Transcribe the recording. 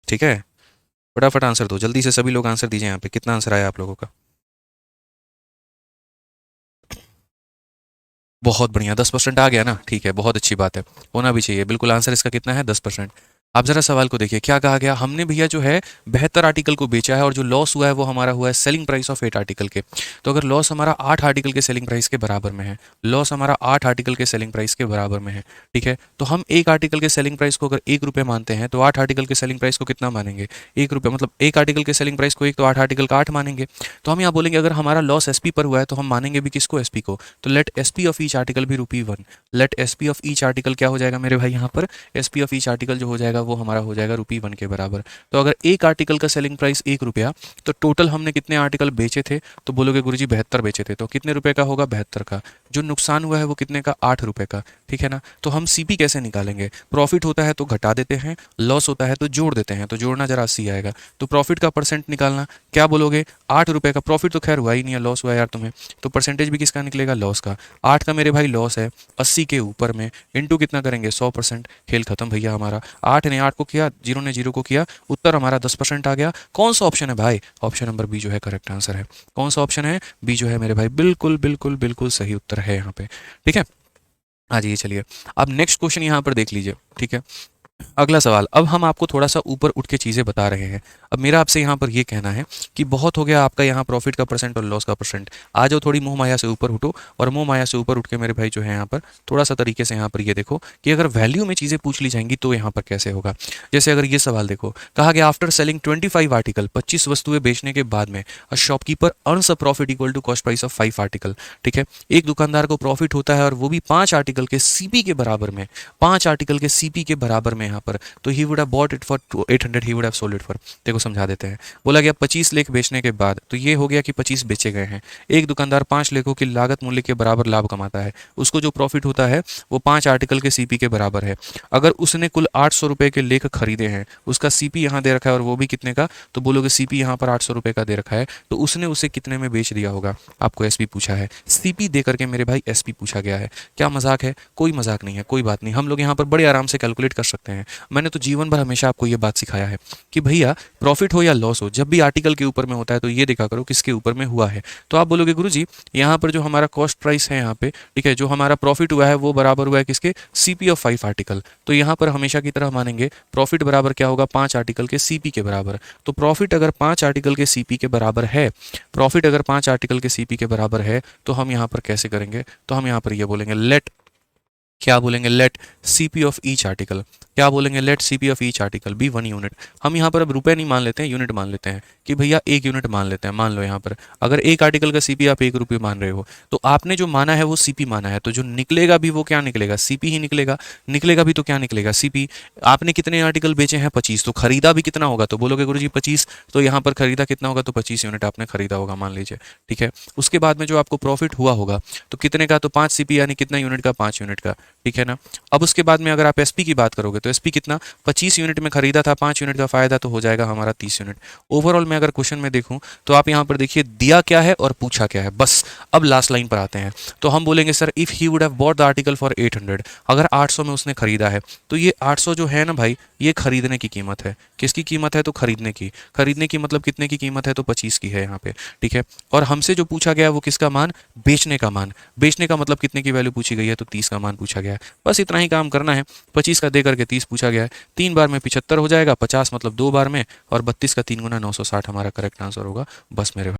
ठीक है, फटाफट आंसर दो, जल्दी से सभी लोग आंसर दीजिए। यहाँ पे कितना आंसर आया आप लोगों का? बहुत बढ़िया, 10% आ गया ना, ठीक है, बहुत अच्छी बात है, होना भी चाहिए बिल्कुल। आंसर इसका कितना है? 10%। आप जरा सवाल को देखिए, क्या कहा गया हमने भैया, जो है 72 आर्टिकल को बेचा है और जो लॉस हुआ है वो हमारा हुआ है सेलिंग प्राइस ऑफ 8 आर्टिकल के। तो अगर लॉस हमारा 8 आर्टिकल के सेलिंग प्राइस के बराबर में है, लॉस हमारा 8 आर्टिकल के सेलिंग प्राइस के बराबर में है, ठीक है, तो हम एक आर्टिकल के सेलिंग प्राइस को अगर 1 रुपये मानते हैं तो 8 आर्टिकल के सेलिंग प्राइस को कितना मानेंगे? 1 रुपये, मतलब एक आर्टिकल के सेलिंग प्राइस को एक, तो 8 आर्टिकल का 8 मानेंगे। तो हम यहाँ बोलेंगे अगर हमारा लॉस एसपी पर हुआ है तो हम मानेंगे भी किसको? एसपी को। तो let SP of each article भी ₹1। Let SP of each article क्या हो जाएगा मेरे भाई? यहाँ पर एसपी ऑफ ईच आर्टिकल जो हो जाएगा वो हमारा हो जाएगा ₹1 के बराबर। तो अगर एक आर्टिकल का सेलिंग प्राइस 1 रुपया, तो टोटल हमने कितने आर्टिकल बेचे थे? तो बोलोगे गुरुजी 72 बेचे थे, तो कितने रुपए का होगा? 72 का। जो नुकसान हुआ है वो कितने का? 8 रुपए का, ठीक है ना। तो हम सीपी कैसे निकालेंगे? प्रॉफिट होता है तो घटा देते हैं, लॉस होता है तो जोड़ देते हैं, तो जोड़ना जरा 80 आएगा। तो प्रॉफिट का परसेंट निकालना, क्या बोलोगे? 8 रुपए का प्रॉफिट तो खैर हुआ ही नहीं है, लॉस हुआ यार तुम्हें, तो परसेंटेज भी किसका निकलेगा? लॉस का। 8 का मेरे भाई लॉस है, 80 के ऊपर में इंटू कितना करेंगे? 100%। खेल खत्म भैया हमारा। 8 ने 8 को किया, 0 ने 0 को किया, उत्तर हमारा 10% आ गया। कौन सा ऑप्शन है भाई? ऑप्शन नंबर बी जो है करेक्ट आंसर है। कौन सा ऑप्शन है? बी जो है मेरे भाई, बिल्कुल बिल्कुल बिल्कुल सही उत्तर है यहाँ पे, ठीक है। आ जाइए, चलिए अब नेक्स्ट क्वेश्चन यहाँ पर देख लीजिए, ठीक है। अगला सवाल, अब हम आपको थोड़ा सा ऊपर उठ के चीज़ें बता रहे हैं। अब मेरा आपसे यहाँ पर ये कहना है कि बहुत हो गया आपका यहाँ प्रॉफिट का परसेंट और लॉस का परसेंट। आ जाओ थोड़ी मोह माया से ऊपर उठो, और मोह माया से ऊपर उठ के मेरे भाई जो है यहाँ पर थोड़ा सा तरीके से यहाँ पर ये देखो कि अगर वैल्यू में चीज़ें पूछ ली जाएंगी तो यहाँ पर कैसे होगा। जैसे अगर ये सवाल देखो, कहा गया आफ्टर सेलिंग 25 आर्टिकल, 25 वस्तुएं बेचने के बाद में a shopkeeper earns a profit equal to cost price of 5 article, ठीक है। एक दुकानदार को प्रॉफिट होता है और वो भी 5 आर्टिकल के सीपी के बराबर में, 5 आर्टिकल के सीपी के बराबर में यहाँ पर, तो he would have bought it for 800, he would have sold it for. देखो समझा देते हैं। बोला गया 25 लेख बेचने के बाद, तो ये हो गया कि 25 बेचे गए हैं। एक दुकानदार 5 लेखों की लागत मूल्य के बराबर लाभ कमाता है, उसको जो प्रॉफिट होता है वो 5 आर्टिकल के सीपी के बराबर है। अगर उसने कुल 800 रुपए के लेख खरीदे हैं, उसका सीपी यहाँ दे रखा है और वो भी कितने का? तो बोलोगे सीपी यहाँ पर 800 रुपए का दे रखा है, तो उसने उसे कितने में बेच दिया होगा? आपको एसपी पूछा है, सीपी दे करके मेरे भाई एसपी पूछा गया है। क्या मजाक है? कोई मजाक नहीं है, कोई बात नहीं, हम लोग यहाँ पर बड़े आराम से कैलकुलेट कर सकते हैं। मैंने तो जीवन भर हमेशा आपको ये बात सिखाया है कि भैया प्रॉफिट हो या लॉस हो, जब भी आर्टिकल के ऊपर में होता है तो ये देखा करो किसके ऊपर में हुआ है। तो आप बोलोगे गुरुजी यहाँ पर जो हमारा कॉस्ट प्राइस है यहाँ पे, ठीक है, जो हमारा प्रॉफिट हुआ है वो बराबर हुआ है किसके? CP of 5 article. तो यहाँ पर हमेशा की तरह मानेंगे प्रॉफिट बराबर क्या होगा? 5 आर्टिकल के सीपी के बराबर। तो प्रॉफिट अगर 5 आर्टिकल के सीपी के बराबर है, प्रॉफिट अगर 5 आर्टिकल के सीपी के बराबर है, तो हम यहाँ पर कैसे करेंगे? तो हम यहाँ पर ये बोलेंगे लेट, क्या बोलेंगे? Let CP of each article. क्या बोलेंगे? Let CP of each article be 1 unit. हम यहाँ पर अब रुपए नहीं मान लेते हैं, यूनिट मान लेते हैं कि भैया 1 यूनिट मान लेते हैं। मान लो यहाँ पर अगर एक आर्टिकल का सीपी आप 1 रुपये मान रहे हो, तो आपने जो माना है वो सीपी माना है, तो जो निकलेगा भी वो क्या निकलेगा? सीपी ही निकलेगा। निकलेगा भी तो क्या निकलेगा? सीपी। आपने कितने आर्टिकल बेचे हैं? 25, तो खरीदा भी कितना होगा? तो बोलोगे गुरुजी 25, तो यहाँ पर खरीदा कितना होगा? तो 25 यूनिट आपने खरीदा होगा मान लीजिए, ठीक है। उसके बाद में जो आपको प्रॉफिट हुआ होगा तो कितने का? तो 5 सीपी, यानी कितना यूनिट का? 5 यूनिट का, ठीक है ना। अब उसके बाद में अगर आप एसपी की बात करोगे तो एसपी कितना? 25 यूनिट में खरीदा था, 5 यूनिट का फायदा, तो हो जाएगा हमारा 30 यूनिट। ओवरऑल में अगर क्वेश्चन में देखूं तो आप यहां पर देखिए दिया क्या है और पूछा क्या है, बस। अब लास्ट लाइन पर आते हैं, तो हम बोलेंगे sir if he would have bought the article for 800, अगर 800 में उसने खरीदा है, तो ये 800 जो है ना भाई, ये खरीदने की कीमत है। किसकी कीमत है? तो खरीदने की। खरीदने की मतलब कितने की कीमत है? तो 25 की है यहाँ पे, ठीक है। और हमसे जो पूछा गया है वो किसका मान? बेचने का मान। बेचने का मतलब कितने की वैल्यू पूछी गई है? तो 30 का मान पूछा गया है। बस इतना ही काम करना है। 25 का दे करके 30 पूछा गया है, 3 बार में 75 हो जाएगा, 50 मतलब 2 बार में, और 32 का 3 गुना 960 हमारा करेक्ट आंसर होगा। बस मेरे